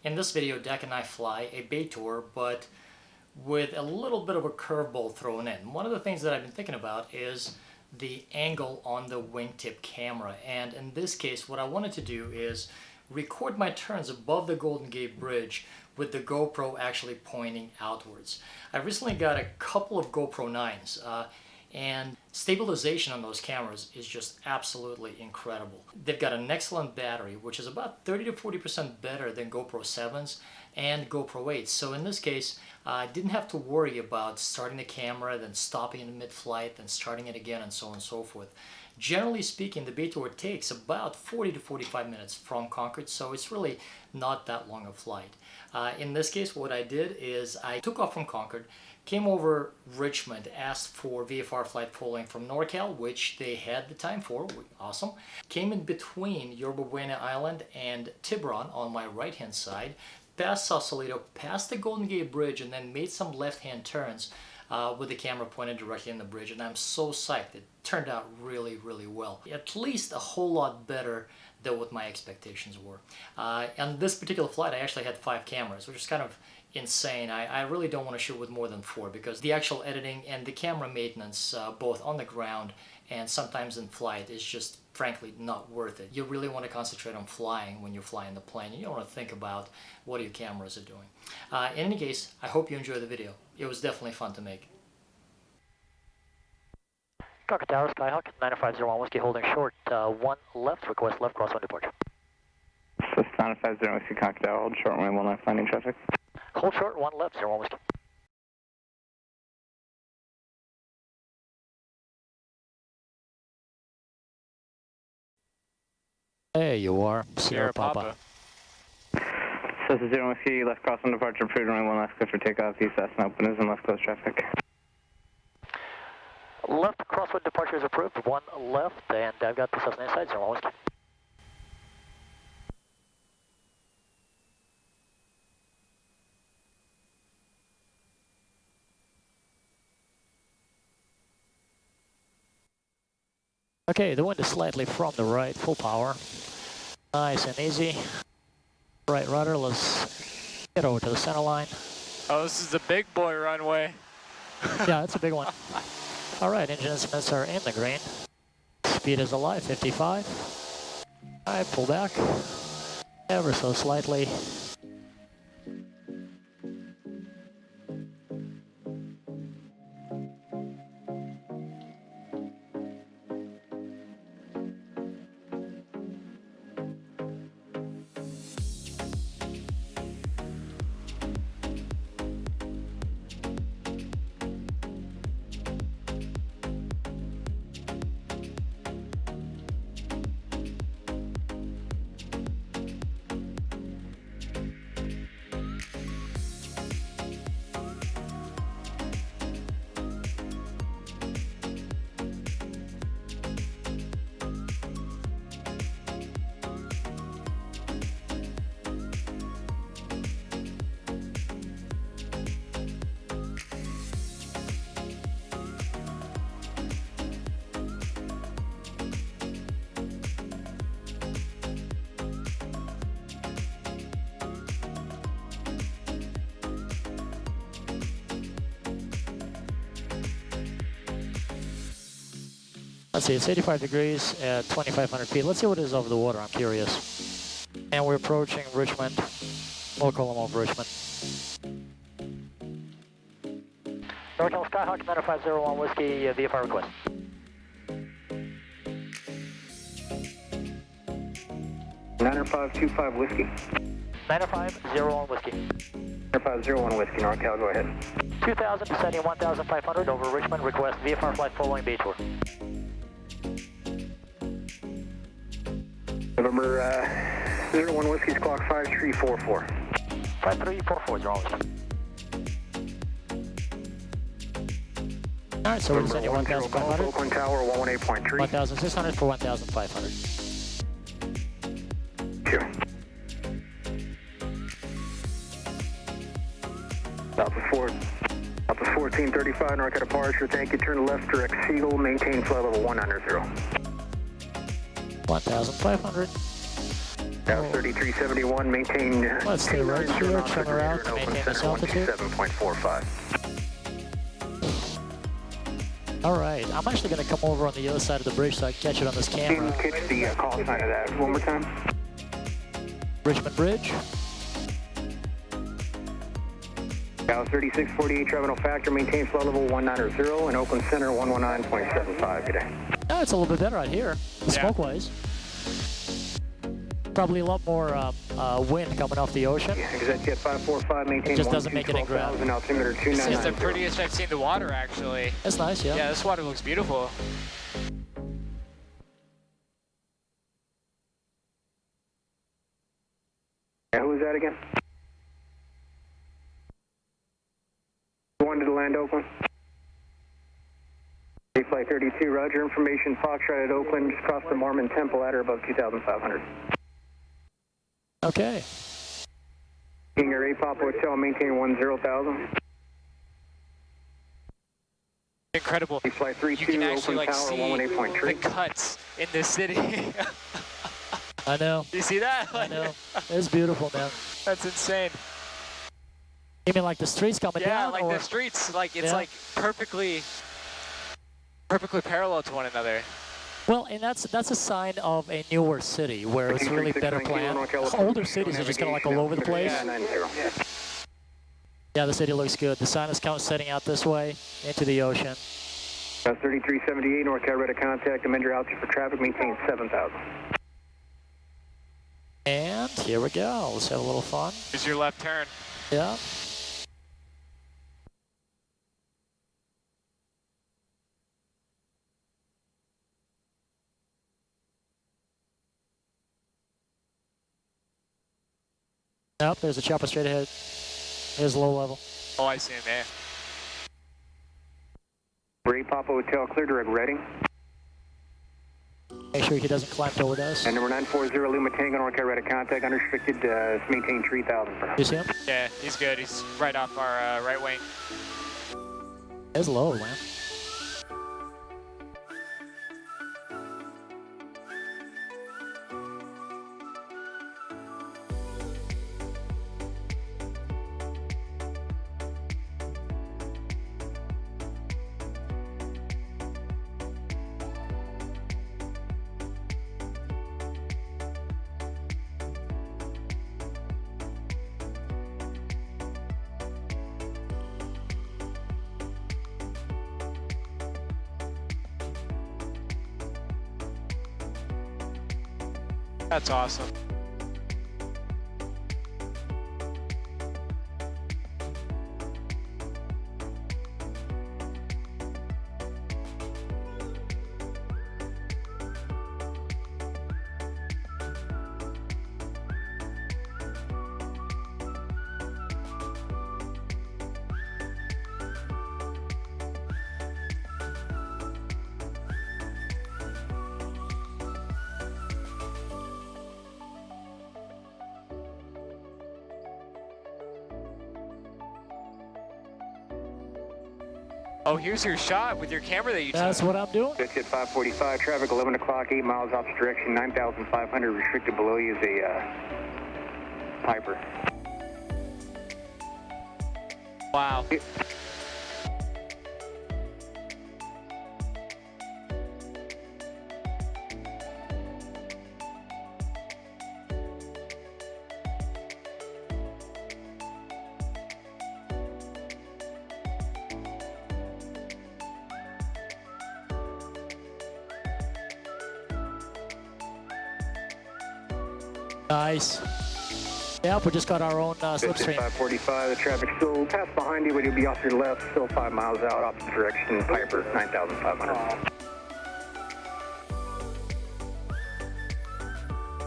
In this video, Dak and I fly a bay tour, but with a little bit of a curveball thrown in. One of the things that I've been thinking about is the angle on the wingtip camera, and in this case what I wanted to do is record my turns above the Golden Gate Bridge with the GoPro actually pointing outwards. I recently got a couple of GoPro 9s and stabilization on those cameras is just absolutely incredible. They've got an excellent battery, which is about 30 to 40% better than GoPro 7s and GoPro 8s. So in this case, I didn't have to worry about starting the camera, then stopping in mid-flight, then starting it again, and so on and so forth. Generally speaking, the bay tour takes about 40 to 45 minutes from Concord, so it's really not that long a flight. In this case, what I did is I took off from Concord, came over Richmond, asked for VFR flight following from NorCal, which they had the time for, awesome. Came in between Yerba Buena Island and Tiburon on my right-hand side, past Sausalito, past the Golden Gate Bridge, and then made some left-hand turns with the camera pointed directly in the bridge, and I'm so psyched. It turned out really, really well. At least a whole lot better than what my expectations were. On this particular flight, I actually had 5 cameras, which is kind of insane. I really don't want to shoot with more than 4 because the actual editing and the camera maintenance, both on the ground and sometimes in flight, is just frankly not worth it. You really want to concentrate on flying when you're flying the plane. You don't want to think about what your cameras are doing. In any case, I hope you enjoy the video. It was definitely fun to make. Concord Tower, Skyhawk, 9501 Whiskey holding short, 1 left, request left crosswind departure. 950 Whiskey Concord Tower, hold short runway 19 finding traffic. Hold short, 1 left, 01 Whiskey. There you are, Sierra Papa. So this is 0 Whiskey, left crosswind departure, approved runway 1 left clear for takeoff, east Cessna open is and left close traffic. Left crosswind departure is approved, 1 left, and I've got the Cessna inside, 01 Whiskey. Okay, the wind is slightly from the right, full power. Nice and easy. Right rudder, let's get over to the center line. Oh, this is the big boy runway. Yeah, it's a big one. All right, engine instruments are in the green. Speed is alive, 55. All right, pull back. Ever so slightly. Let's see, it's 85 degrees at 2,500 feet. Let's see what it is over the water, I'm curious. And we're approaching Richmond. We'll call them over Richmond. NorCal Skyhawk, 9501 Whiskey, VFR request. Niner 525 Whiskey. 9501 Whiskey. 9501 Whiskey, NorCal, go ahead. 2000, descending 1,500 over Richmond, request VFR flight following bay tour. November 01 Whiskey, squawk 5344. 5344 is wrong. All right, so we're descending 1,500. Oakland Tower 118.3. 1,600 for 1,500. 2. Alpha 1435, NorCal departure. Thank you. Turn left, direct Seagull. Maintain flight level 190. 1,500. Now 3371, maintain. Let's stay right here, turn around to maintain this altitude. 7.45. Alright, I'm actually going to come over on the other side of the bridge so I can catch it on this camera. Catch the call sign of that one more time. Richmond Bridge. Now 3648, terminal factor, maintain flow level 190 and Oakland Center 119.75 today. No, it's a little bit better right here, smoke-wise. Probably a lot more wind coming off the ocean. Exit jet 545, maintain. It just doesn't make it in ground. Altimeter This is the 299. prettiest I've seen the water, actually. That's nice, yeah. Yeah, this water looks beautiful. Yeah, who was that again? Who wanted to land Oakland? Flight 32, roger. Information, Foxtrot at Oakland, just crossed the Mormon Temple at or above 2,500. Okay. King Air 8 Papa Hotel, maintain 10,000. Incredible. Flight 32, You can actually Oakland like Tower, see 118.3. the cuts in this city. I know. You see that? I know. It's beautiful, man. That's insane. You mean like the streets coming Yeah, down? like or? the streets, like it's Yeah. like perfectly parallel to one another. Well, and that's a sign of a newer city where it's really better planned. Older cities are just kind of like all over the place. Yeah, the city looks good. The sign is setting out this way into the ocean. 3378, North Carolina contact, amend your altitude for traffic, maintain 7,000. And here we go. Let's have a little fun. Here's your left turn. Yeah. Nope, there's a chopper straight ahead. There's low level. Oh, I see him there. Ray Papa Hotel, clear direct Reading. Make sure he doesn't climb toward us. And number 940 Lima Tango, North Carolina contact, unrestricted, maintain 3,000. You see him? Yeah, he's good. He's right off our right wing. It's low, man. That's awesome. Oh, here's your shot with your camera that you took. That's what I'm doing. That's at 545, traffic 11 o'clock, 8 miles opposite direction, 9,500, restricted below you is a Piper. Wow. Nice. Yep, we just got our own slipstream. 545, the traffic's still past behind you, but you'll be off your left, still 5 miles out, opposite direction, Piper, 9,500.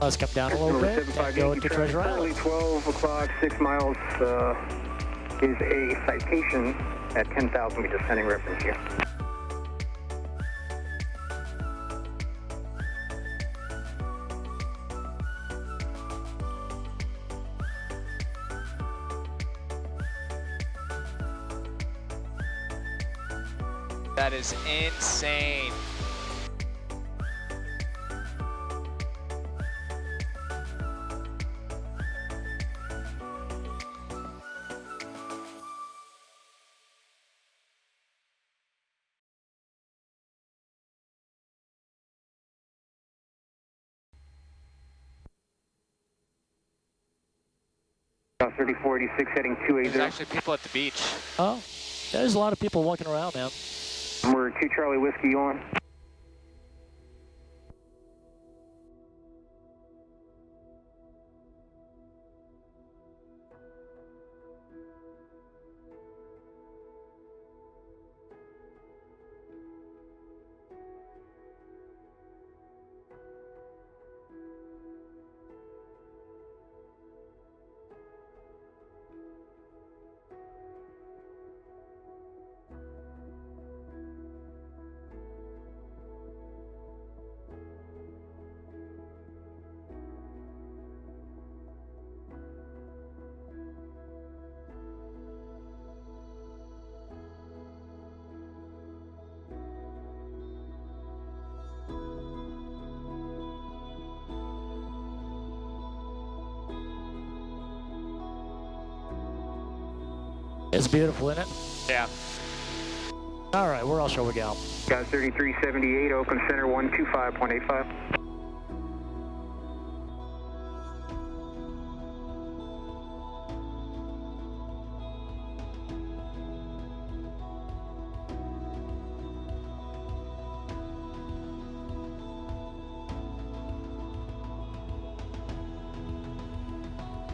Let's come down a little bit and go into Treasure Currently Island. 12 o'clock, 6 miles is a citation at 10,000 with descending reference here. That is insane. South 3486 heading There's 280. actually people at the beach. Oh, there's a lot of people walking around, man. We're 2 Charlie Whiskey on. It's beautiful, isn't it? Yeah. All right, where else shall we go? Guys 3378, Oakland Center 125.85.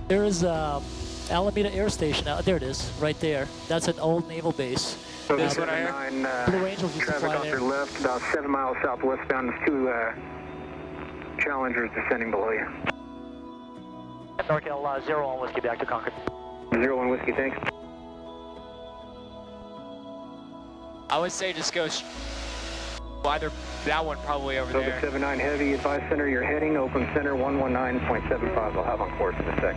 There is Alameda Air Station. There it is, right there. That's an old naval base. So This this one right here? Blue Angels used to traffic fly off there. your left, about 7 miles southwestbound. There's 2 Challengers descending below you. NorCal 01 Whiskey back to Concord. 01 Whiskey, thanks. I would say just go either that one probably over Oakland there. 79 Heavy, advise center, you're heading. Oakland Center 119.75, we'll have on course in a sec.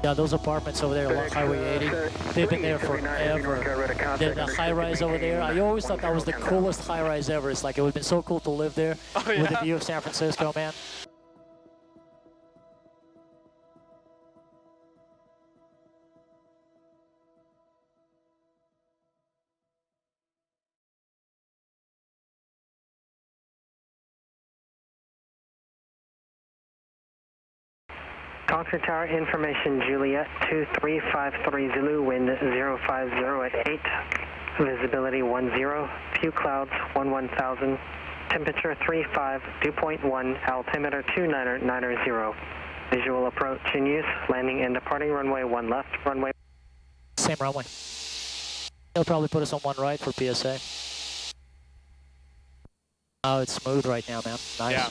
Yeah, those apartments over there along Highway 80, they've been there forever. The high-rise over there, I always thought that was the coolest high-rise ever. It's like it would have been so cool to live there with the view of San Francisco, man. Concord Tower information, Juliet 2353 Zulu, wind 050 at 8, visibility 10, few clouds 1000, temperature 35, dew point 1, altimeter 2990, visual approach in use, landing and departing runway 1 left, runway. Same runway. They'll probably put us on 1 right for PSA. Oh, it's smooth right now, man. Nice. Yeah.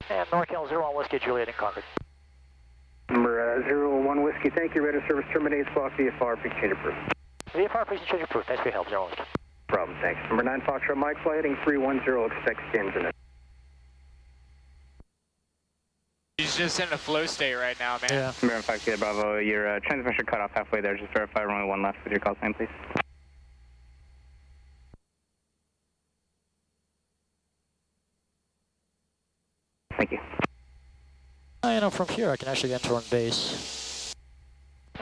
And NorCal 01 Whiskey Juliet in Concord. Number 01 Whiskey, thank you. Radar service terminates, block VFR, peak change approved. VFR, please change approved. Thanks for your help, 01 Whiskey. Problem, thanks. Number 9 Foxtrot Mike, flight heading 310, expect skins in it. He's just in a flow state right now, man. Yeah. Number 5 Kilo Bravo, your transmission cut off halfway there. Just verify runway 1 left with your call sign, please. Thank you. You know, from here I can actually enter on base.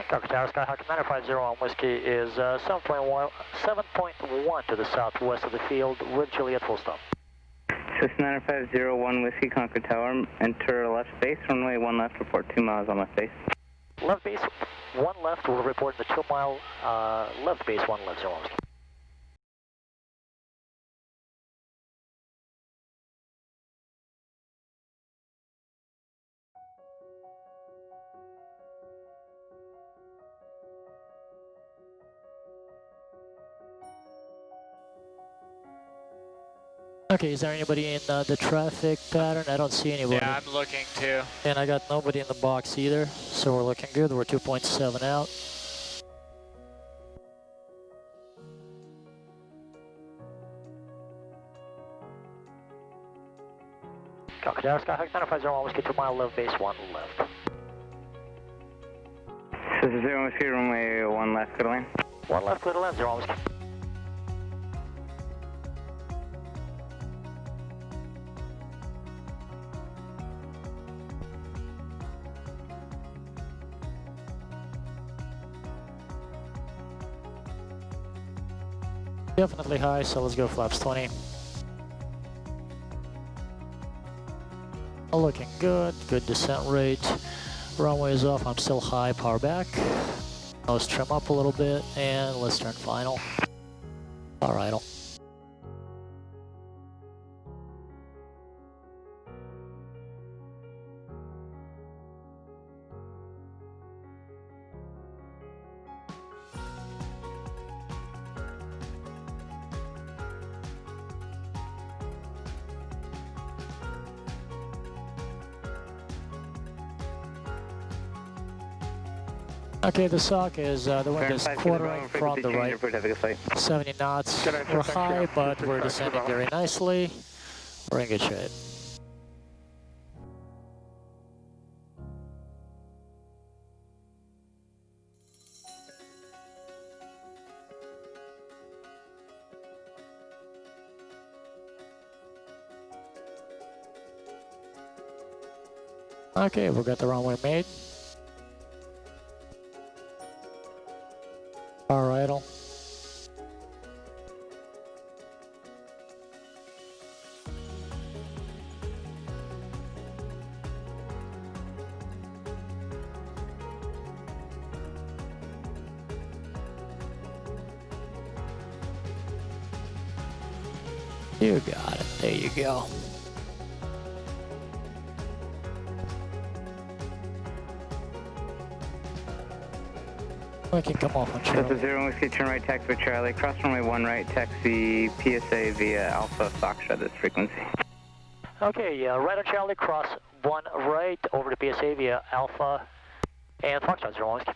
Concord Tower, Skyhawk Commander 501 Whiskey is 7.1 to the southwest of the field with Juliet full stop. Cessna 9501 Whiskey, Concord Tower, enter left base, runway 1 left, report 2 miles on left base. Left base, 1 left, will report the 2 mile left base, 1 left, 01 Whiskey. Okay, is there anybody in the traffic pattern? I don't see anybody. Yeah, I'm looking too. And I got nobody in the box either, so we're looking good. We're 2.7 out. Concord Tower, Skyhawk 9501 Whiskey, 2 mile left base, 1 left. This is 01 Whiskey, runway 1 left, clear to land. 1 left, clear to land, 01 Whiskey. Definitely high, so let's go flaps 20. Looking good, good descent rate. Runway is off, I'm still high, power back. Nose trim up a little bit, and let's turn final. Power idle. Okay, the sock is, the wind is quartering from the right, 70 knots. We're high, but we're descending very nicely. We're in good shape. Okay, we've got the runway made. Power idle. You got it. There you go. We can come off on Charlie. Delta 0 Whiskey, turn right, taxi for Charlie. Cross runway 1 right, taxi PSA via Alpha Foxtrot, this frequency. Okay, right on Charlie, cross 1 right, over to PSA via Alpha and Foxtrot 0 Whiskey.